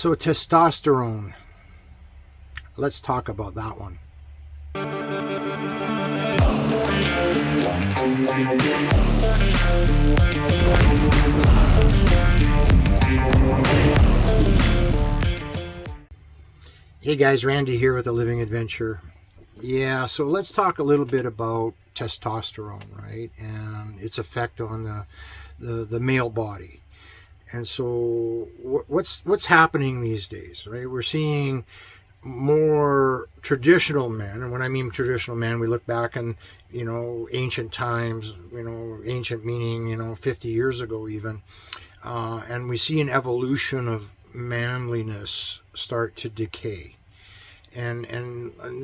So testosterone, let's talk about that one. Hey guys, Randy here with A Living Adventure. Yeah, so let's talk a little bit about testosterone, right? And its effect on the male body. And so what's happening these days, right? We're seeing more traditional men, and when I mean traditional men, we look back in ancient times, ancient meaning 50 years ago even, and we see an evolution of manliness start to decay. And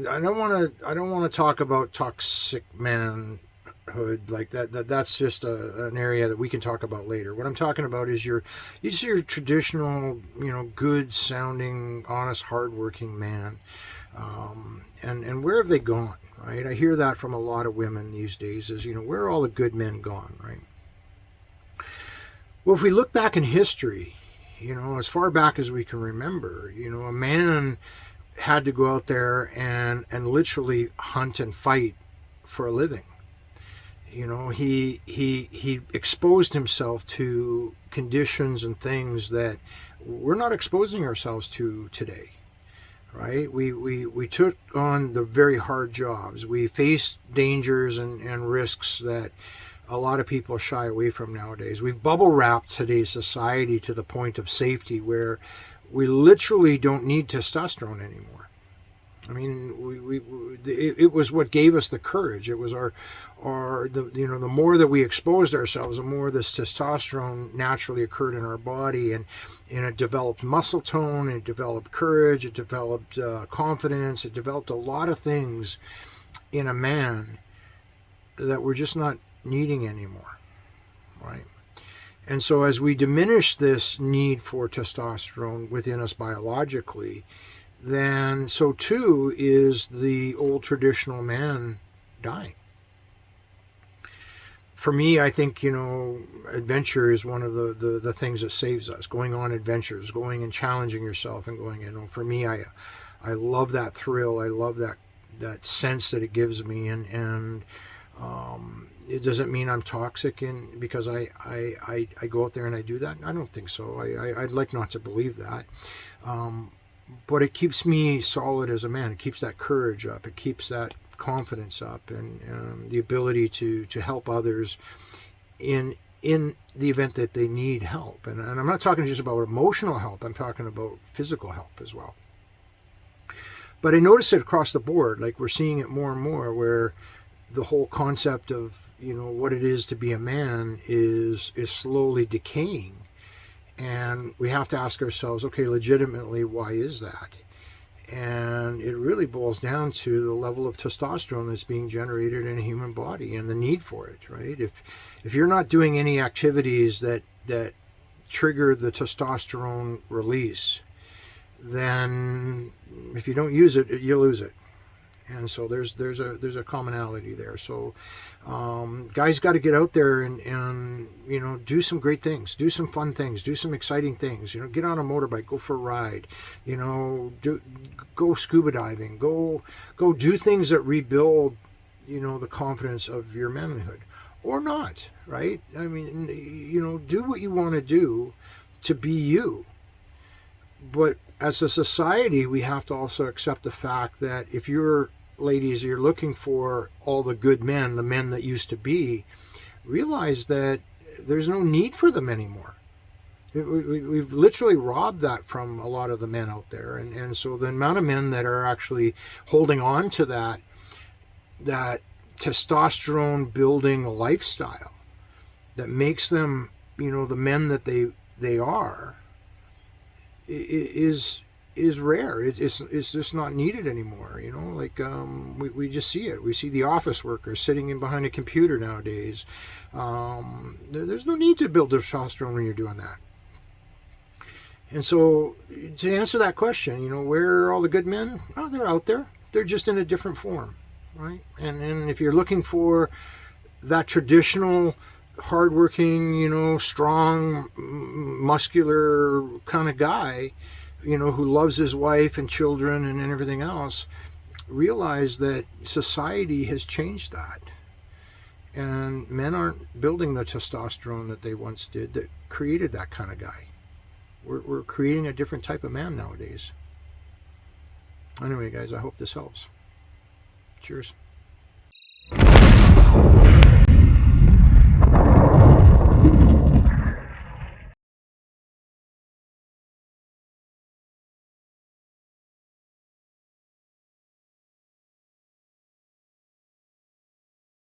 I don't want to talk about toxic manhood like that. That's just an area that we can talk about later. What I'm talking about is your traditional, good sounding, honest, hardworking man. And where have they gone, right? I hear that from a lot of women these days is, where are all the good men gone, right? Well, if we look back in history, as far back as we can remember, a man had to go out there and literally hunt and fight for a living. He exposed himself to conditions and things that we're not exposing ourselves to today, right? We took on the very hard jobs. We faced dangers and risks that a lot of people shy away from nowadays. We've bubble wrapped today's society to the point of safety where we literally don't need testosterone anymore. I mean, it was what gave us the courage. It was the more that we exposed ourselves, the more this testosterone naturally occurred in our body, and it developed muscle tone, it developed courage, it developed confidence, it developed a lot of things in a man that we're just not needing anymore, right? And so as we diminish this need for testosterone within us biologically, then so too is the old traditional man dying. For me, I think, adventure is one of the things that saves us. Going on adventures, going and challenging yourself and going, for me, I love that thrill. I love that sense that it gives me. And it doesn't mean I'm toxic because I go out there and I do that. I don't think so. I'd like not to believe that. But it keeps me solid as a man. It keeps that courage up. It keeps that confidence up, and the ability to help others in the event that they need help. And I'm not talking just about emotional help. I'm talking about physical help as well. But I notice it across the board. Like, we're seeing it more and more where the whole concept of what it is to be a man is slowly decaying. And we have to ask ourselves, okay, legitimately, why is that? And it really boils down to the level of testosterone that's being generated in a human body and the need for it, right? If you're not doing any activities that trigger the testosterone release, then if you don't use it, you lose it. And so there's a commonality there. So guys got to get out there and do some great things, do some fun things, do some exciting things. Get on a motorbike, go for a ride. Go scuba diving, go do things that rebuild the confidence of your manhood, or not, right? I mean, do what you want to do to be you. But as a society, we have to also accept the fact that if you're looking for all the good men, the men that used to be, realize that there's no need for them anymore. We've literally robbed that from a lot of the men out there. And so the amount of men that are actually holding on to that testosterone building lifestyle that makes them, the men that they are, is rare. It's just not needed anymore. We just see it. We see the office workers sitting in behind a computer nowadays. There's no need to build testosterone when you're doing that. And so to answer that question, where are all the good men? Oh, they're out there. They're just in a different form, right? And if you're looking for that traditional hardworking, strong, muscular kind of guy, who loves his wife and children and everything else, realize that society has changed that. And men aren't building the testosterone that they once did that created that kind of guy. We're creating a different type of man nowadays. Anyway, guys, I hope this helps. Cheers.